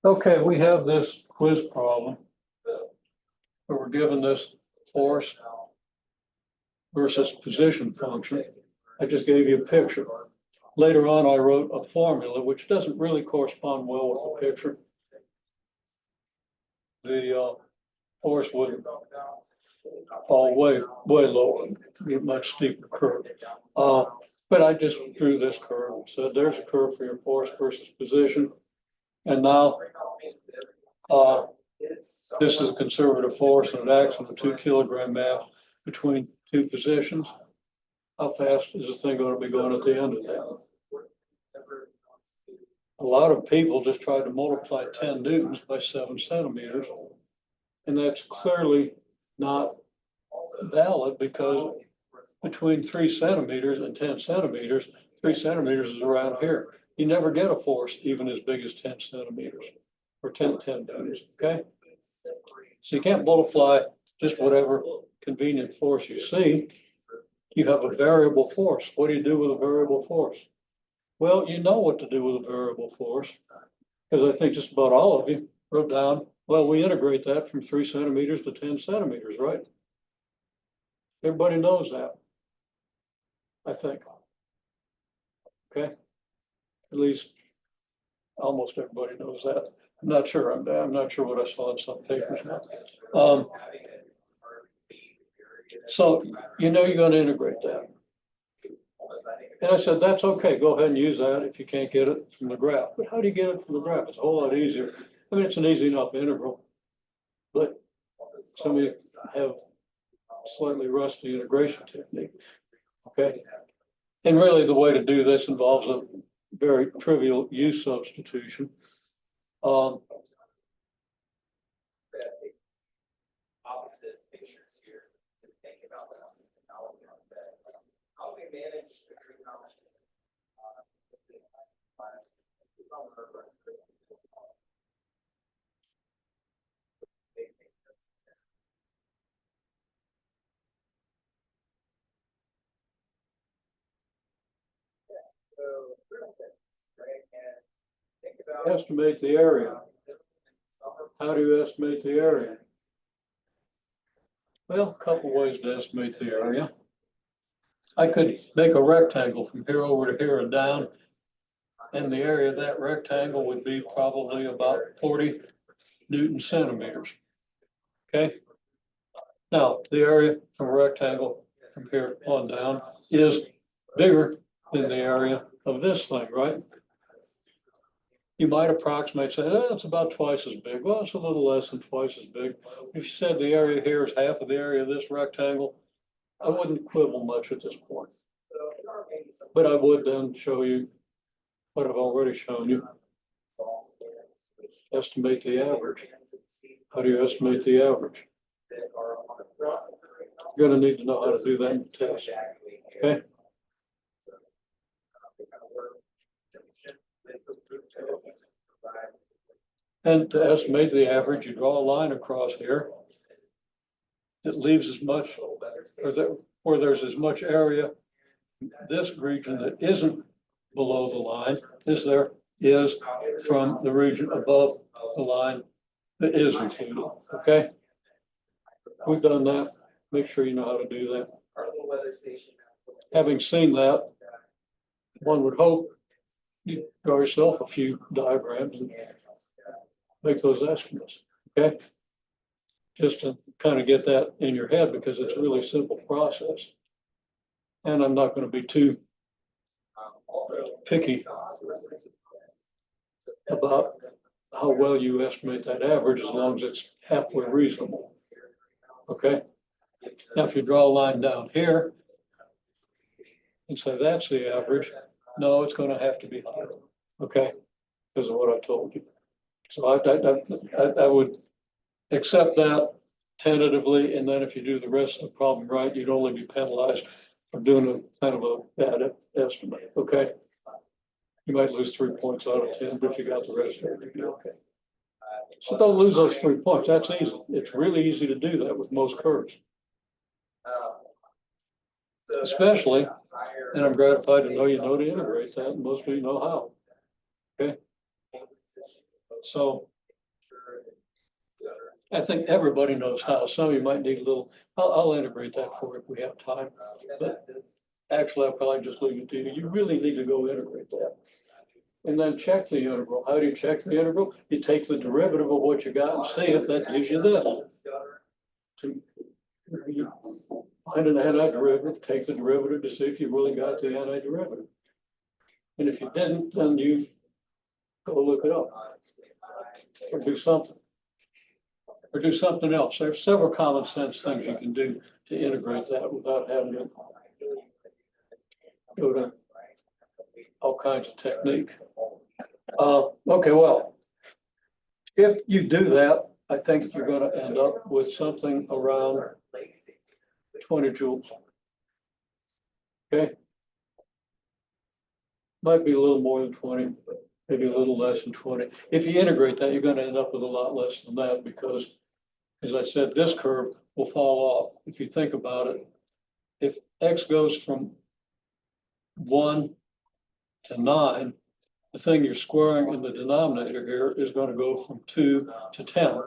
Okay, we have this quiz problem. Where we're given this force versus position function. I just gave you a picture. Later on, I wrote a formula which doesn't really correspond well with the picture. The force would fall way lower, be a much steeper curve. But I just drew this curve and said, there's a curve for your force versus position. And now, this is a conservative force and it acts on a 2 kilogram mass between two positions. How fast is the thing going to be going at the end of that? A lot of people just tried to multiply 10 newtons by 7 centimeters. And that's clearly not valid because between 3 centimeters and 10 centimeters, 3 centimeters is around here. You never get a force even as big as 10 centimeters or 10 newtons, okay? So you can't multiply just whatever convenient force you see. You have a variable force. What do you do with a variable force? Well, you know what to do with a variable force, because I think just about all of you wrote down, well, we integrate that from 3 centimeters to 10 centimeters, right? Everybody knows that, I think. Okay, at least almost everybody knows that. I'm not sure. I'm not sure what I saw in some papers now. So you know you're going to integrate that. And I said, that's okay. Go ahead and use that if you can't get it from the graph. But how do you get it from the graph? It's a whole lot easier. I mean, it's an easy enough integral, but some of you have slightly rusty integration technique. Okay. And really the way to do this involves a very trivial U substitution. Opposite pictures here to think about this. How we manage the economic. Estimate the area. How do you estimate the area? Well, a couple ways to estimate the area. I could make a rectangle from here over to here and down. And the area of that rectangle would be probably about 40 Newton centimeters. Okay. Now, the area from a rectangle from here on down is bigger than the area of this thing, right? You might approximate, say, oh, it's about twice as big. Well, it's a little less than twice as big. If you said the area here is half of the area of this rectangle, I wouldn't quibble much at this point. But I would then show you what I've already shown you. Estimate the average. How do you estimate the average? You're going to need to know how to do that in the test. Okay. And to estimate the average, you draw a line across here that leaves as much, or there's as much area, this region that isn't below the line, this there is from the region above the line that is included, okay? We've done that. Make sure you know how to do that. Having seen that, one would hope you draw yourself a few diagrams and make those estimates, okay? Just to kind of get that in your head because it's a really simple process. And I'm not going to be too picky about how well you estimate that average as long as it's halfway reasonable, okay? Now, if you draw a line down here and say that's the average, no, it's going to have to be higher, okay? Because of what I told you. So I would accept that tentatively, and then if you do the rest of the problem right, you'd only be penalized for doing a kind of a bad estimate, okay? You might lose 3 points out of 10, but if you got the rest of it, you'd be okay. So don't lose those 3 points. That's easy. It's really easy to do that with most curves. Especially, and I'm gratified to know you know to integrate that, and most of you know how. Okay. So I think everybody knows how. Some of you might need a little, I'll integrate that for you if we have time. But actually, I'll probably just leave it to you. You really need to go integrate that. And then check the integral. How do you check the integral? You take the derivative of what you got and see if that gives you this. So you find an antiderivative, take the derivative to see if you really got the antiderivative. And if you didn't, then you go look it up or do something. Or do something else. There's several common sense things you can do to integrate that without having to go to all kinds of technique. Okay, well, if you do that, I think you're going to end up with something around 20 joules. Okay. Might be a little more than 20, maybe a little less than 20. If you integrate that, you're going to end up with a lot less than that because, as I said, this curve will fall off. If you think about it, if x goes from 1 to 9, the thing you're squaring in the denominator here is going to go from 2 to 10.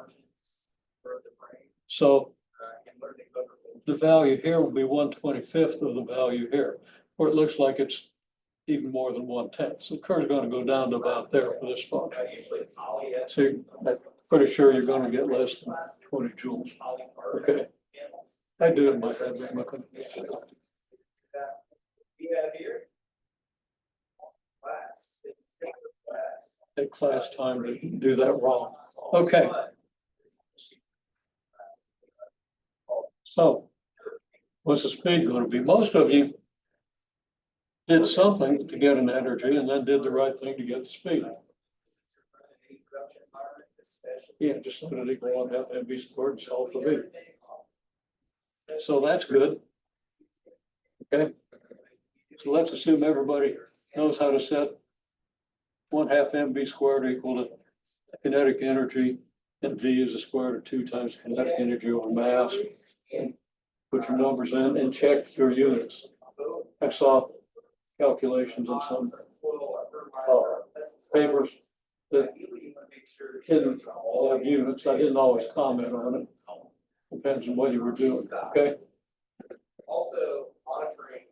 So the value here will be 1/25 of the value here, where it looks like it's even more than 1/10. So the curve is going to go down to about there for this function. So I'm pretty sure you're going to get less than 20 joules. Okay. I do it in my head. I'm looking. We have here. Class. Take class time to do that wrong. Okay. So what's the speed going to be? Most of you did something to get an energy and then did the right thing to get the speed. Yeah, just let it equal 1/2 mv squared and solve for v. So that's good. Okay. So let's assume everybody knows how to set 1/2 mv squared equal to kinetic energy, and v is the square root of 2 times kinetic energy over mass. And put your numbers in and check your units. I saw calculations in some papers that didn't have units. I didn't always comment on it. Depends on what you were doing. Okay. Also monitoring.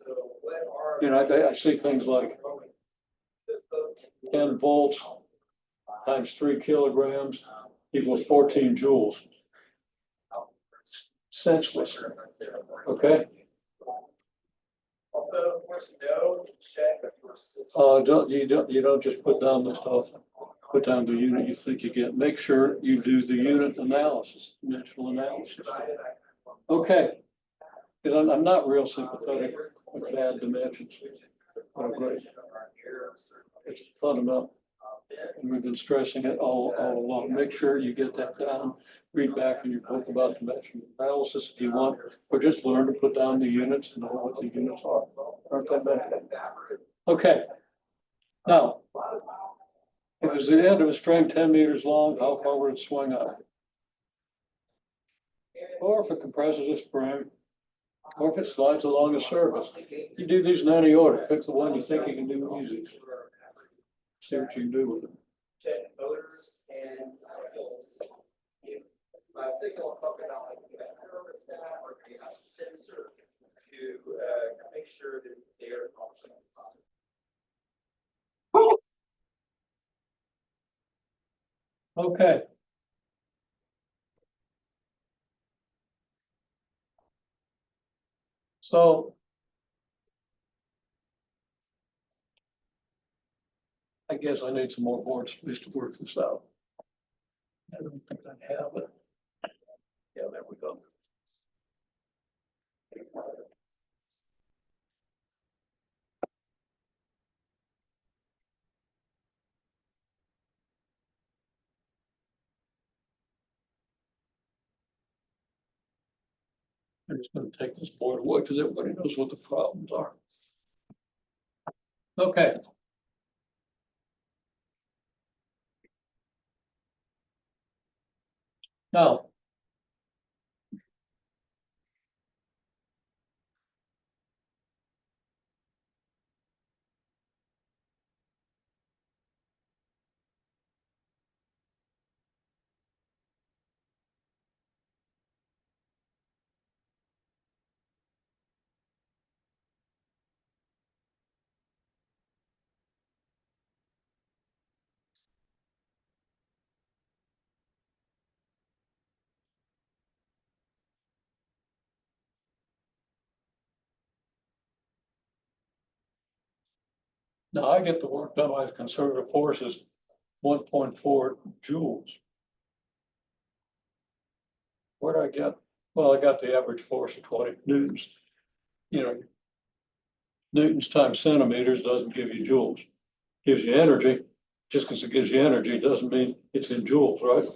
So what are. You know, I see things like 10 volts times 3 kilograms equals 14 joules. Senseless. Okay. Also, of course, no check your system. You don't just put down the stuff, put down the unit you think you get. Make sure you do the unit analysis, dimensional analysis. Okay. Because I'm not real sympathetic with bad dimensions. It's fundamental. And we've been stressing it all along. Make sure you get that down. Read back in your book about dimensional analysis if you want, or just learn to put down the units and know what the units are. Aren't that bad? Okay. Now, if it's the end of a string 10 meters long, how far would it swing up? Or if it compresses a spring, or if it slides along a surface. You do these in any order. Pick the one you think you can do easy. See what you can do with it. Check motors and signals. Signal talking about like the thermostat or the sensor to make sure that they're functioning. Okay. So I guess I need some more board space to work this out. I don't think I have it. Yeah, there we go. I'm just going to take this board away because everybody knows what the problems are. Okay. Now, Now I get the work done by conservative forces, 1.4 joules. Where'd I get? Well, I got the average force of 20 newtons. You know, newtons times centimeters doesn't give you joules. Gives you energy. Just because it gives you energy doesn't mean it's in joules, right?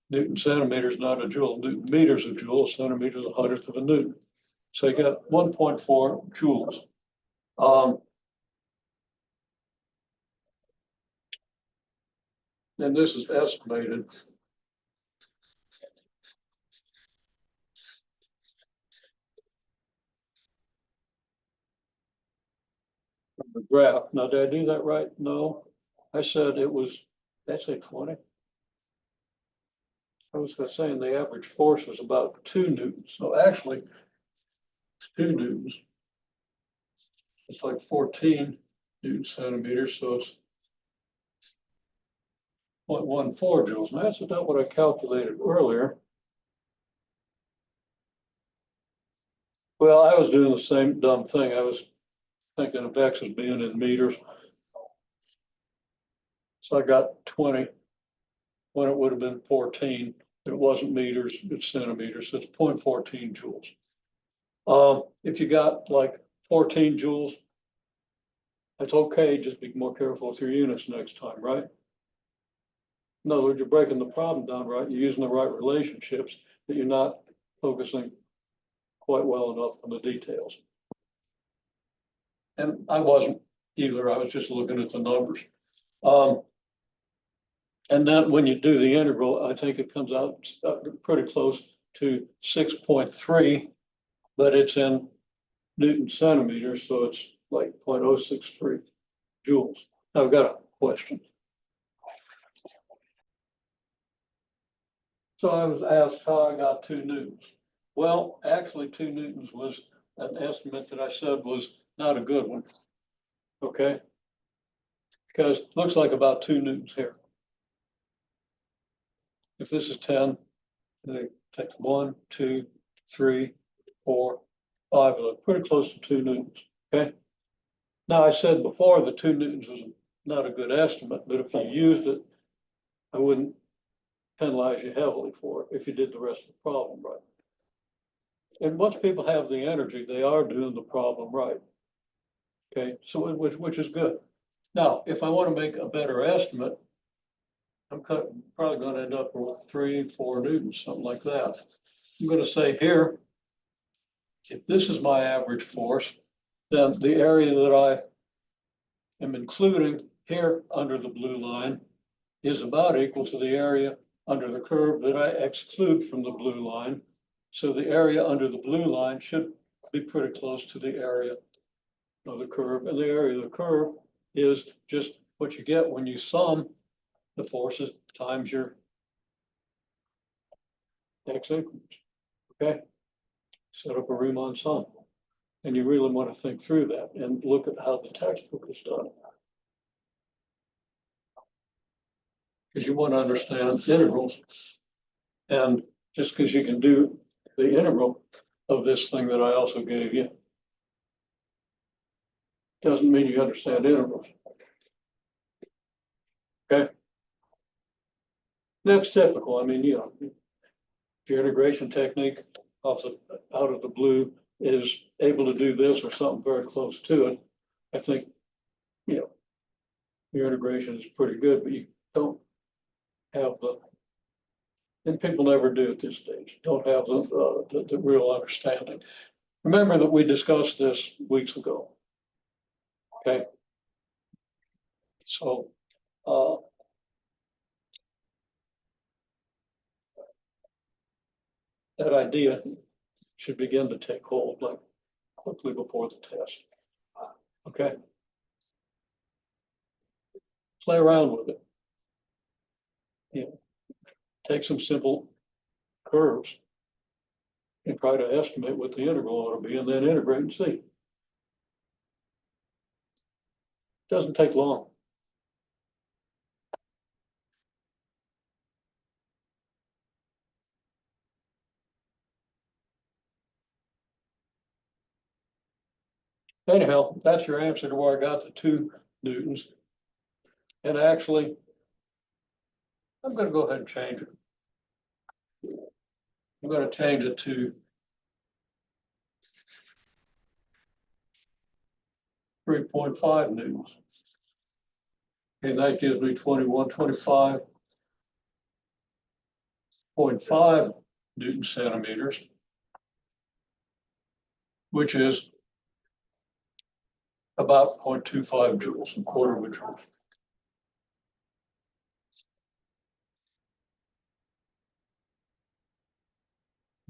Newton centimeter is not a joule. Newton meters a joule. Centimeter is a hundredth of a newton. So you got 1.4 joules. And this is estimated. From the graph. Now, did I do that right? No. I said it was, did I say 20? I was saying the average force was about 2 newtons. So actually, it's 2 newtons. It's like 14 newton centimeters. So it's 0.14 joules. And that's about what I calculated earlier. Well, I was doing the same dumb thing. I was thinking of X as being in meters. So I got 20 when it would have been 14. It wasn't meters, it's centimeters. So it's 0.14 joules. If you got like 14 joules, that's okay. Just be more careful with your units next time, right? In other words, you're breaking the problem down right. You're using the right relationships, but you're not focusing quite well enough on the details. And I wasn't either. I was just looking at the numbers. And then when you do the integral, I think it comes out pretty close to 6.3, but it's in Newton centimeters, so it's like 0.063 joules. I've got a question. So I was asked how I got 2 newtons. Well, actually 2 newtons was an estimate that I said was not a good one. Okay. Because it looks like about 2 newtons here. If this is 10, they take 1, 2, 3, 4, 5, pretty close to 2 newtons. Okay. Now I said before the 2 newtons was not a good estimate, but if you used it, I wouldn't penalize you heavily for it if you did the rest of the problem right. And once people have the energy, they are doing the problem right. Okay, so which is good. Now, if I want to make a better estimate, I'm probably going to end up with 3, 4 newtons, something like that. I'm going to say here, if this is my average force, then the area that I am including here under the blue line is about equal to the area under the curve that I exclude from the blue line. So the area under the blue line should be pretty close to the area of the curve. And the area of the curve is just what you get when you sum the forces times your x increments. Okay? Set up a Riemann sum. And you really want to think through that and look at how the textbook is done. Because you want to understand integrals. And just because you can do the integral of this thing that I also gave you, doesn't mean you understand integrals. Okay? That's typical. I mean, you know, if your integration technique out of the blue is able to do this or something very close to it, I think, you know, your integration is pretty good, but you don't have and people never do at this stage, don't have the real understanding. Remember that we discussed this weeks ago. Okay. So, that idea should begin to take hold like quickly before the test. Okay. Play around with it. You know, take some simple curves and try to estimate what the integral ought to be and then integrate and see. Doesn't take long. Anyhow, that's your answer to where I got the 2 newtons. And actually, I'm gonna go ahead and change it. I'm gonna change it to 3.5 newtons. And that gives me 2125.5 Newton centimeters, which is about 0.25 joules, a quarter of a joule.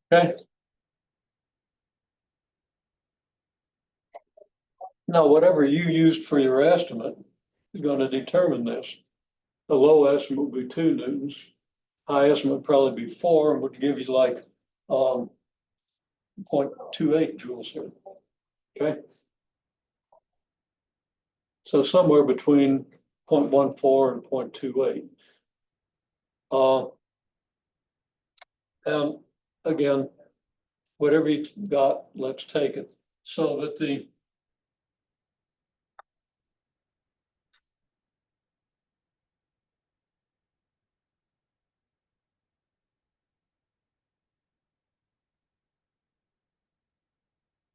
Okay. Now, whatever you used for your estimate is going to determine this. The low estimate would be 2 newtons. High estimate would probably be 4 and would give you like 0.28 joules here. Okay. So somewhere between 0.14 and 0.28. And again, whatever you got, let's take it. So that the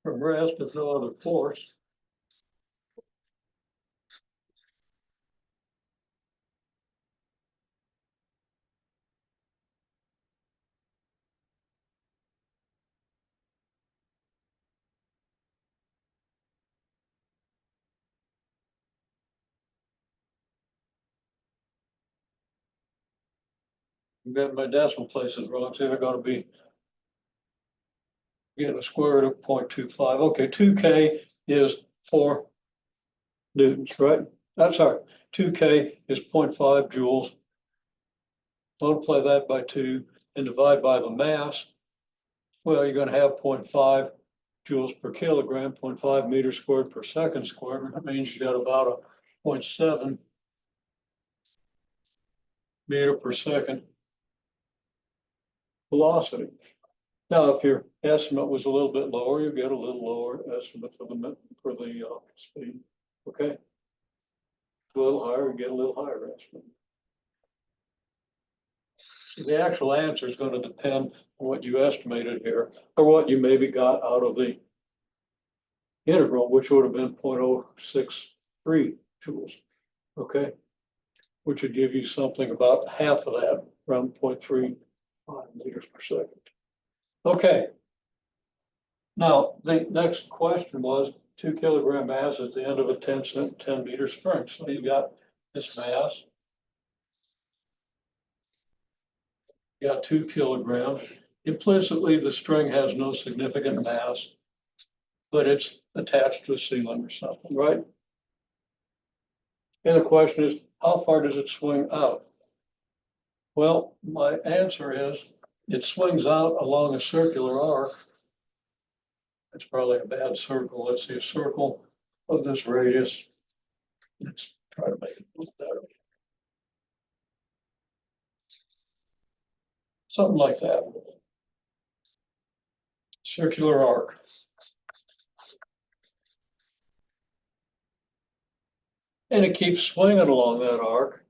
from rest is no other force. You got my decimal places wrong. It's either going to be getting a square root of 0.25. Okay, 2K is 4 newtons, right? I'm sorry, 2K is 0.5 joules. Multiply that by 2 and divide by the mass. Well, you're going to have 0.5 joules per kilogram, 0.5 meters squared per second squared. That means you got about a 0.7 meter per second velocity. Now, if your estimate was a little bit lower, you get a little lower estimate for the speed. Okay. A little higher, you get a little higher estimate. So the actual answer is going to depend on what you estimated here, or what you maybe got out of the integral, which would have been 0.063 joules. Okay. Which would give you something about half of that, around 0.35 meters per second. Okay. Now, the next question was 2 kilogram mass at the end of a 10 meter string. So you got this mass. You got 2 kilograms. Implicitly, the string has no significant mass, but it's attached to a ceiling or something, right? And the question is, how far does it swing out? Well, my answer is it swings out along a circular arc. It's probably a bad circle. Let's see, a circle of this radius. Let's try to make it look better. Something like that. Circular arc. And it keeps swinging along that arc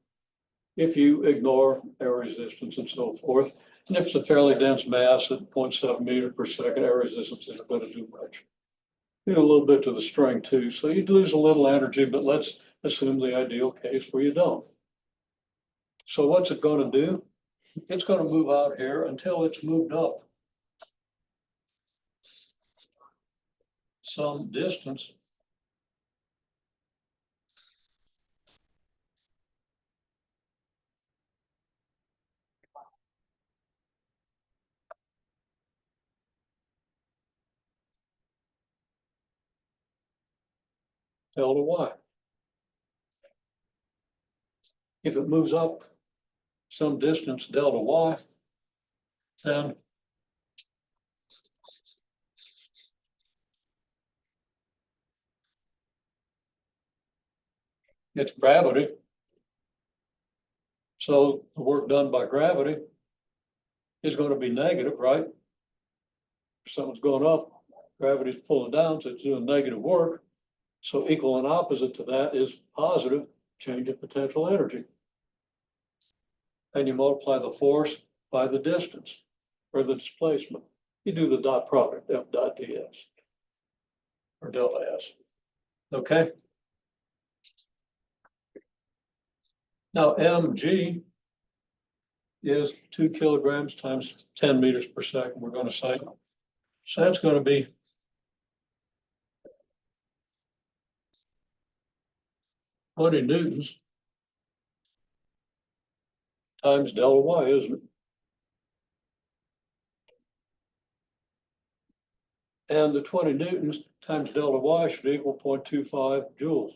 if you ignore air resistance and so forth. And if it's a fairly dense mass at 0.7 meters per second, air resistance isn't going to do much. Do a little bit to the string too. So you'd lose a little energy, but let's assume the ideal case where you don't. So what's it going to do? It's going to move out here until it's moved up some distance. Delta Y. If it moves up some distance delta Y, then it's gravity. So the work done by gravity is going to be negative, right? If something's going up, gravity's pulling down, so it's doing negative work. So equal and opposite to that is positive change in potential energy. And you multiply the force by the distance or the displacement. You do the dot product, F dot ds or delta S. Okay. Now mg is 2 kilograms times 10 meters per second, we're going to say. So that's going to be 20 newtons times delta y, isn't it? And the 20 newtons times delta y should equal 0.25 joules.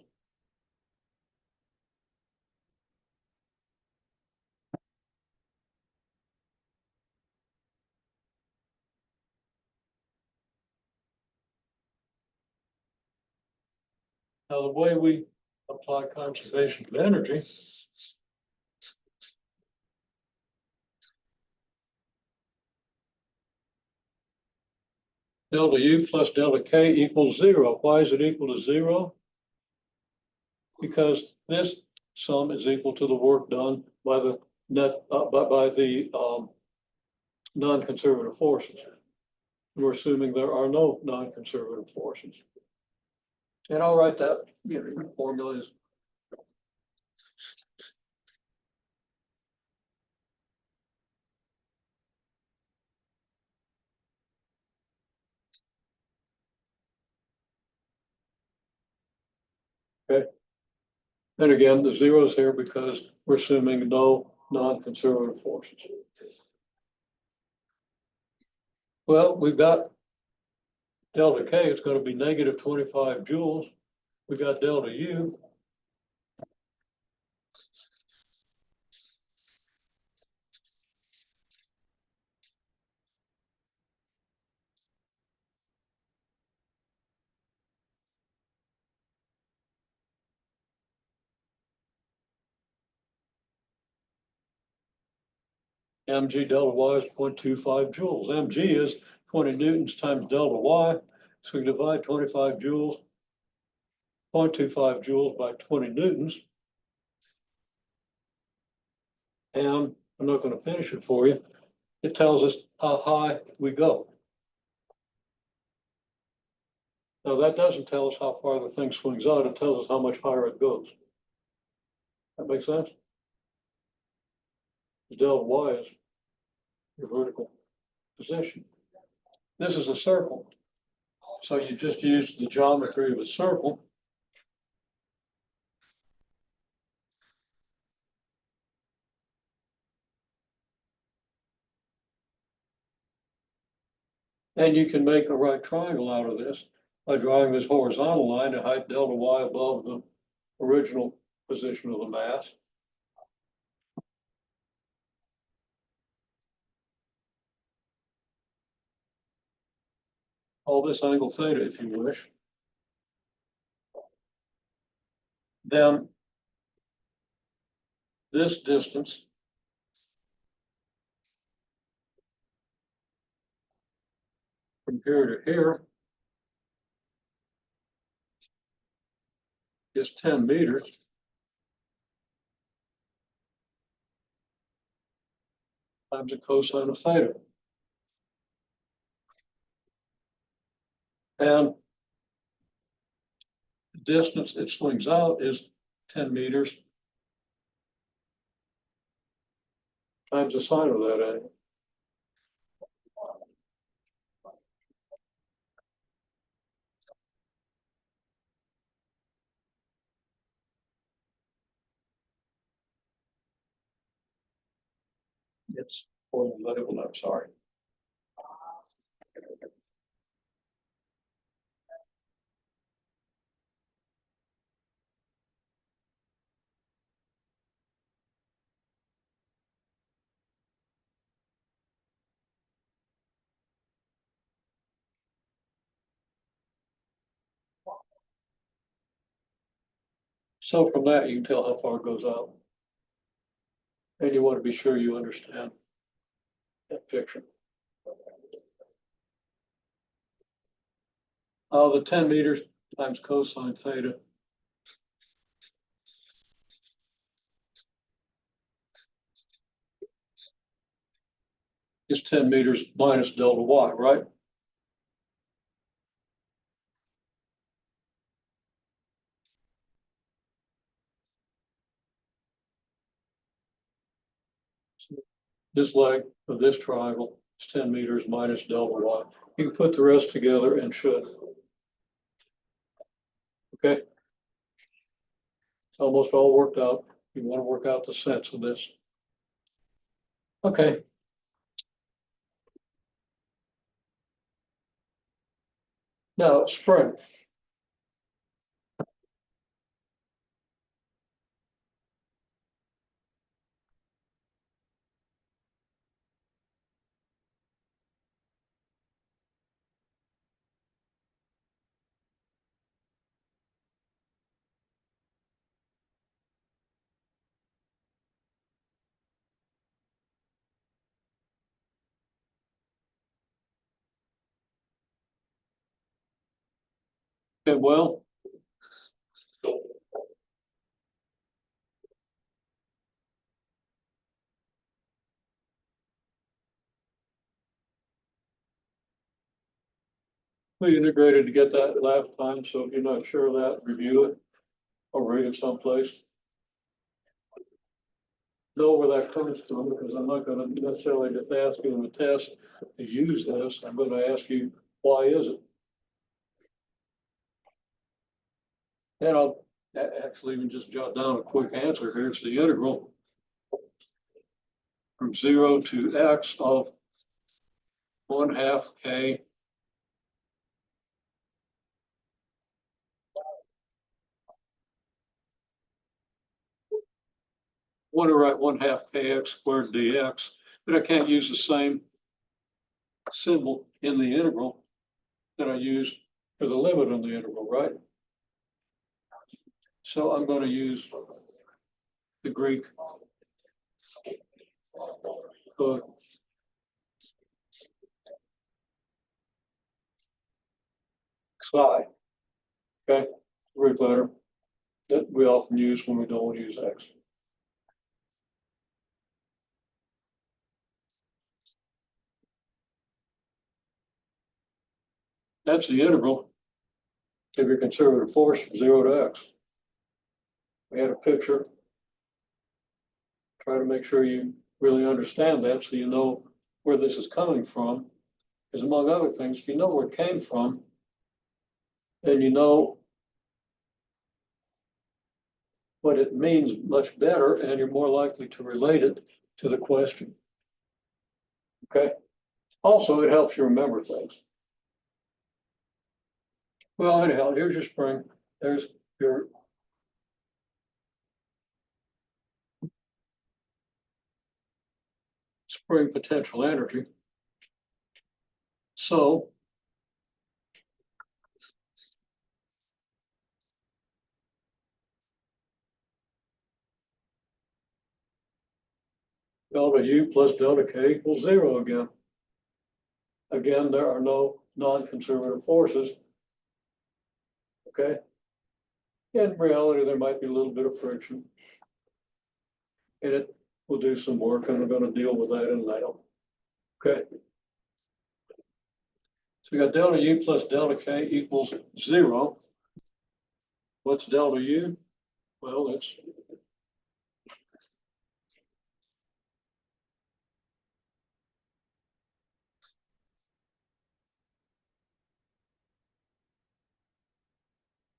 Now, the way we apply conservation of energy delta U plus delta K equals 0. Why is it equal to 0? Because this sum is equal to the work done by the net, by the non-conservative forces. We're assuming there are no non-conservative forces. And I'll write that, formula is okay. And again, the zeros here because we're assuming no non-conservative forces. Well, we've got delta K, it's going to be negative 25 joules. We got delta U. Mg delta Y is 0.25 joules. Mg is 20 newtons times delta Y. So we divide 25 joules, 0.25 joules by 20 newtons. And I'm not going to finish it for you. It tells us how high we go. Now that doesn't tell us how far the thing swings out. It tells us how much higher it goes. That makes sense? Delta Y is your vertical position. This is a circle. So you just use the geometry of a circle. And you can make a right triangle out of this by drawing this horizontal line to height delta Y above the original position of the mass. Call this angle theta if you wish. Then this distance from here to here is 10 meters. Times the cosine of theta. And the distance it swings out is 10 meters times the sine of that angle. It's formulable, I'm sorry. So from that, you can tell how far it goes out. And you want to be sure you understand that picture. The 10 meters times cosine theta. Is 10 meters minus delta y, right? This leg of this triangle is 10 meters minus delta y. You can put the rest together and should. Okay. It's almost all worked out. You want to work out the sense of this. Okay. Now, spring. Okay, well, we integrated to get that last time, so if you're not sure of that, review it or read it someplace. Know where that comes from, because I'm not gonna necessarily just ask you in the test to use this. I'm gonna ask you, why is it? And I'll actually even just jot down a quick answer here. It's the integral from 0 to x of 1/2 k want to write 1/2 kx squared dx, but I can't use the same symbol in the integral that I use for the limit on the integral, right? So I'm going to use the Greek psi, okay, Greek letter that we often use when we don't use x. That's the integral of your conservative force from 0 to x. We had a picture. Try to make sure you really understand that so you know where this is coming from. Because among other things, if you know where it came from, then you know what it means much better, and you're more likely to relate it to the question. Okay. Also, it helps you remember things. Well, anyhow, here's your spring. There's your spring potential energy. So delta U plus delta K equals 0 again. Again, there are no non-conservative forces. Okay. In reality, there might be a little bit of friction. And it will do some work, and we're going to deal with that in now. Okay. So we got delta U plus delta K equals 0. What's delta U? Well, it's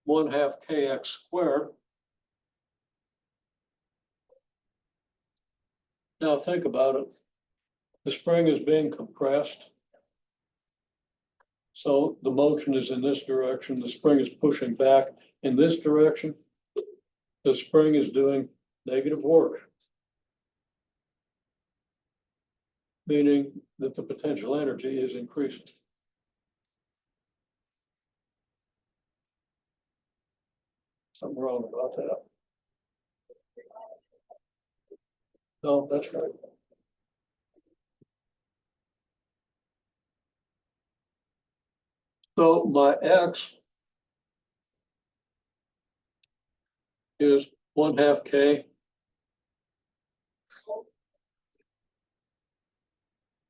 one half kx squared. Now think about it. The spring is being compressed. So the motion is in this direction. The spring is pushing back in this direction. The spring is doing negative work, meaning that the potential energy is increasing. Something wrong about that. No, that's right. So my x is 1/2 K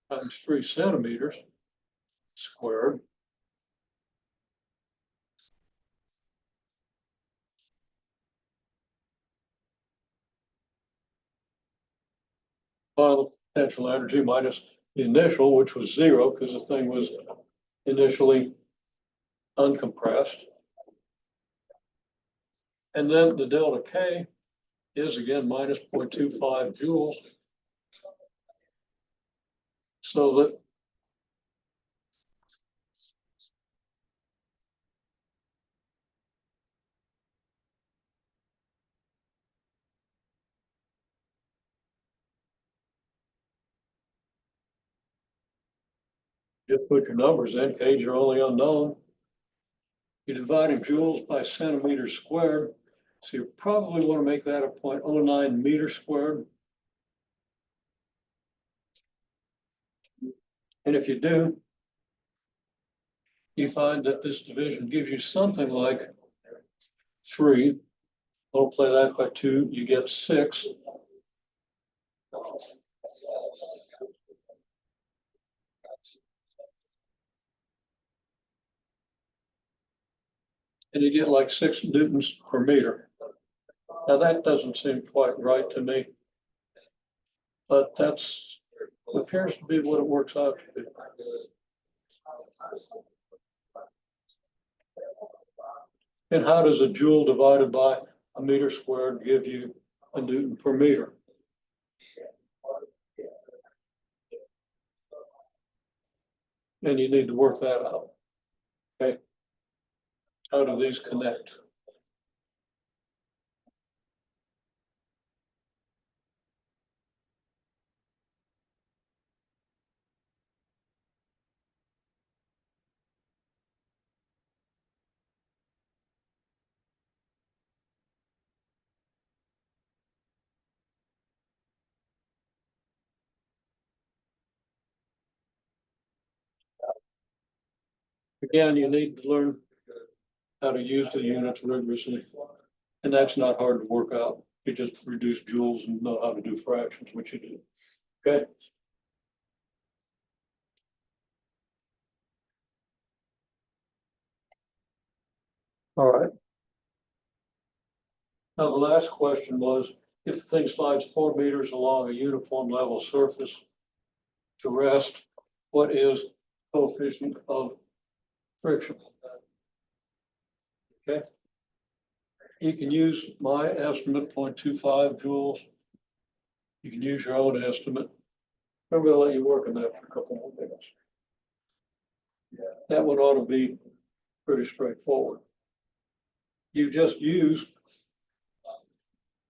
times 3 centimeters squared. Final potential energy minus the initial, which was 0 because the thing was initially uncompressed. And then the delta K is again minus 0.25 joules. So that just put your numbers in, K's are only unknown. You're dividing joules by centimeters squared. So you probably want to make that a 0.09 meters squared. And if you do, you find that this division gives you something like 3. Multiply that by 2, you get 6. And you get like 6 newtons per meter. Now that doesn't seem quite right to me, but that's appears to be what it works out to be. And how does a joule divided by a meter squared give you a newton per meter? And you need to work that out. Okay. How do these connect? Again, you need to learn how to use the units rigorously. And that's not hard to work out. You just reduce joules and know how to do fractions, which you do. Okay. All right. Now, the last question was, if the thing slides 4 meters along a uniform level surface to rest, what is coefficient of friction? Okay. You can use my estimate, 0.25 joules. You can use your own estimate. I'm gonna let you work on that for a couple more minutes. That one ought to be pretty straightforward. You just use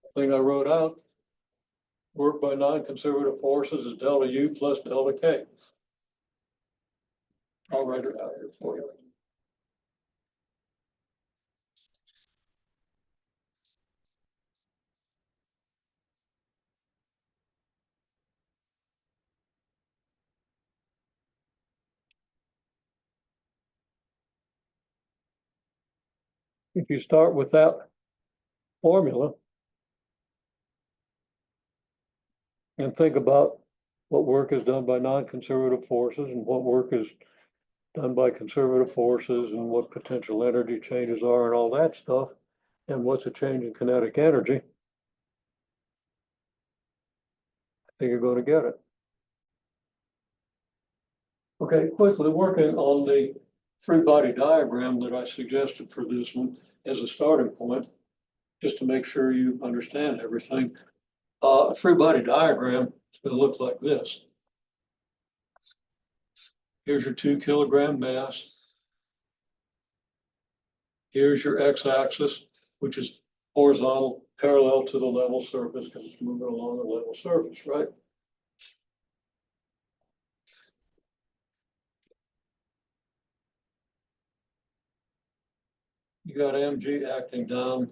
the thing I wrote out. Work by non-conservative forces is delta U plus delta K. I'll write it out here for you. If you start with that formula and think about what work is done by non-conservative forces and what work is done by conservative forces and what potential energy changes are and all that stuff, and what's a change in kinetic energy, I think you're going to get it. Okay, quickly working on the free body diagram that I suggested for this one as a starting point, just to make sure you understand everything. A free body diagram is going to look like this. Here's your 2 kilogram mass. Here's your x-axis, which is horizontal, parallel to the level surface because it's moving along the level surface, right? You got mg acting down.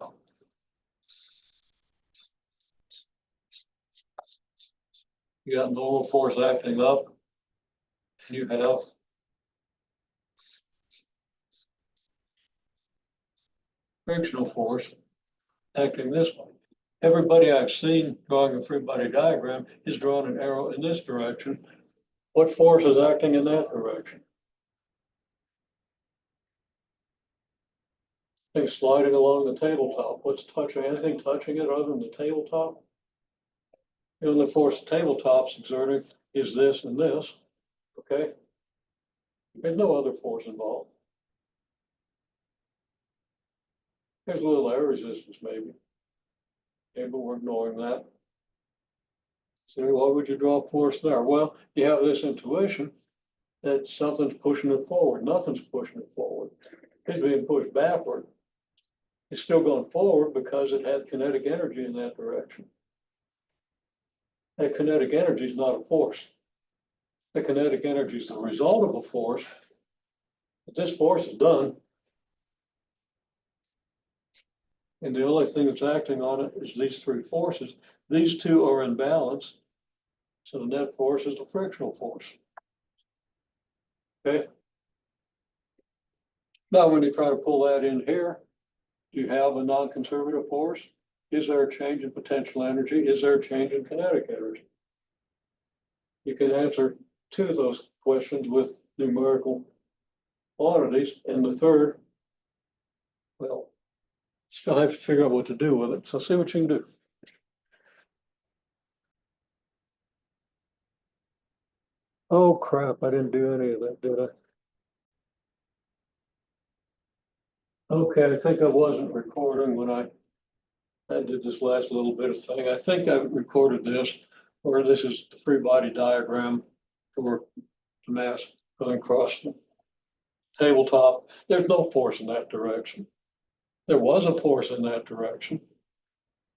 You got normal force acting up. And you have frictional force acting this way. Everybody I've seen drawing a free body diagram is drawing an arrow in this direction. What force is acting in that direction? Things sliding along the tabletop. What's touching? Anything touching it other than the tabletop? The only force the tabletop's exerting is this and this. Okay? There's no other force involved. There's a little air resistance maybe. Okay, but we're ignoring that. So why would you draw force there? Well, you have this intuition that something's pushing it forward. Nothing's pushing it forward. It's being pushed backward. It's still going forward because it had kinetic energy in that direction. That kinetic energy is not a force. The kinetic energy is the result of a force. But this force is done. And the only thing that's acting on it is these three forces. These two are in balance. So the net force is the frictional force. Okay. Now, when you try to pull that in here, do you have a non-conservative force? Is there a change in potential energy? Is there a change in kinetic energy? You can answer two of those questions with numerical quantities. And the third, well, still have to figure out what to do with it. So see what you can do. Oh crap, I didn't do any of that, did I? Okay, I think I wasn't recording when I did this last little bit of thing. I think I recorded this, or this is the free body diagram for the mass going across the tabletop. There's no force in that direction. There was a force in that direction,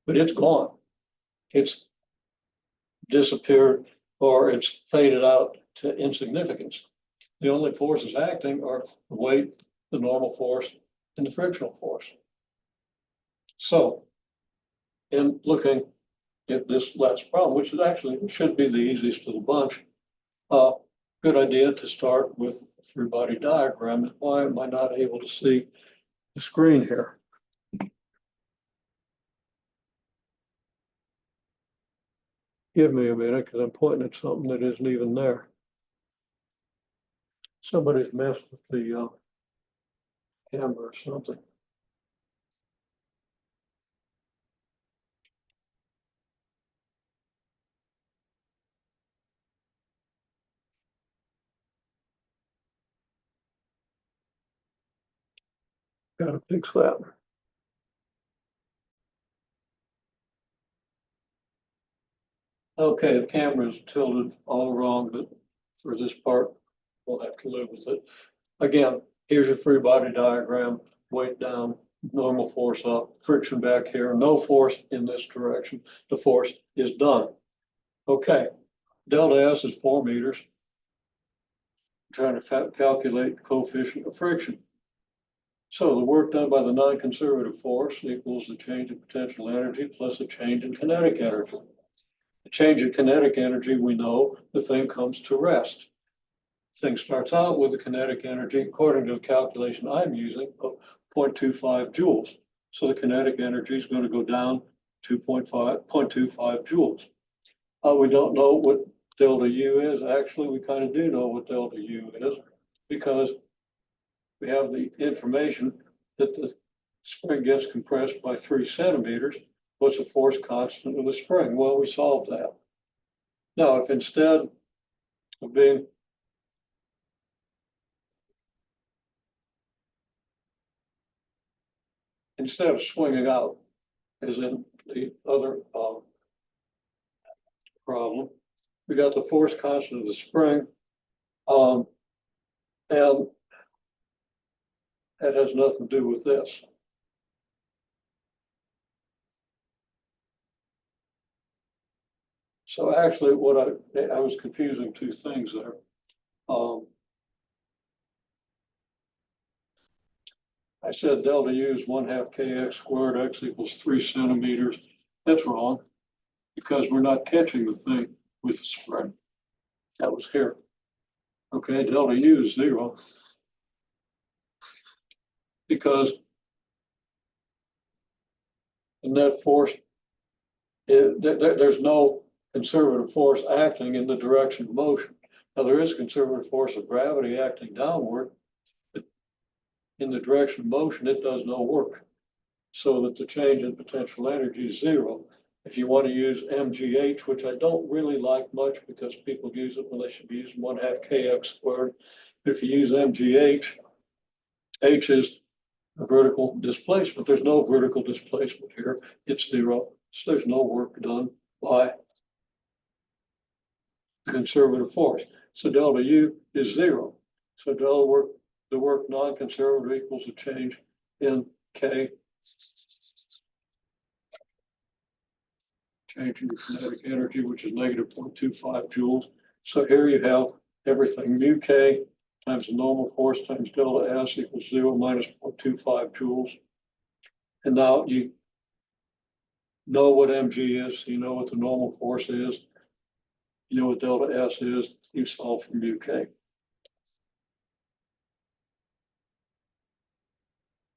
but it's gone. It's disappeared or it's faded out to insignificance. The only forces acting are the weight, the normal force, and the frictional force. So, in looking at this last problem, which is actually should be the easiest of the bunch, good idea to start with a free body diagram. Why am I not able to see the screen here? Give me a minute because I'm pointing at something that isn't even there. Somebody's messed with the camera or something. Gotta fix that. Okay, the camera is tilted all wrong, but for this part, we'll have to live with it. Again, here's your free body diagram, weight down, normal force up, friction back here, no force in this direction. The force is done. Okay, delta S is 4 meters. I'm trying to calculate the coefficient of friction. So the work done by the non-conservative force equals the change in potential energy plus a change in kinetic energy. The change in kinetic energy, we know the thing comes to rest. Thing starts out with the kinetic energy, according to the calculation I'm using, of 0.25 joules. So the kinetic energy is going to go down to 0.25 joules. We don't know what delta U is. Actually, we kind of do know what delta U is because we have the information that the spring gets compressed by 3 centimeters. What's the force constant of the spring? Well, we solved that. Now, if instead of being swinging out, as in the other problem, we got the force constant of the spring, and that has nothing to do with this. So actually, what I was confusing two things there. I said delta U is 1/2 kx squared, x equals 3 centimeters. That's wrong because we're not catching the thing with the spring. That was here. Okay, delta U is 0 because the net force, there's no conservative force acting in the direction of motion. Now, there is conservative force of gravity acting downward, but in the direction of motion, it does no work. So that the change in potential energy is zero. If you want to use MGH, which I don't really like much because people use it when they should be using 1/2 kx squared. If you use MGH, H is a vertical displacement. There's no vertical displacement here. It's zero. So there's no work done by conservative force. So delta U is zero. So the work non-conservative equals a change in K. Change in kinetic energy, which is negative 0.25 joules. So here you have everything mu K times the normal force times delta S equals 0 minus 0.25 joules. And now you know what mg is, you know what the normal force is, you know what delta S is, you solve for mu K.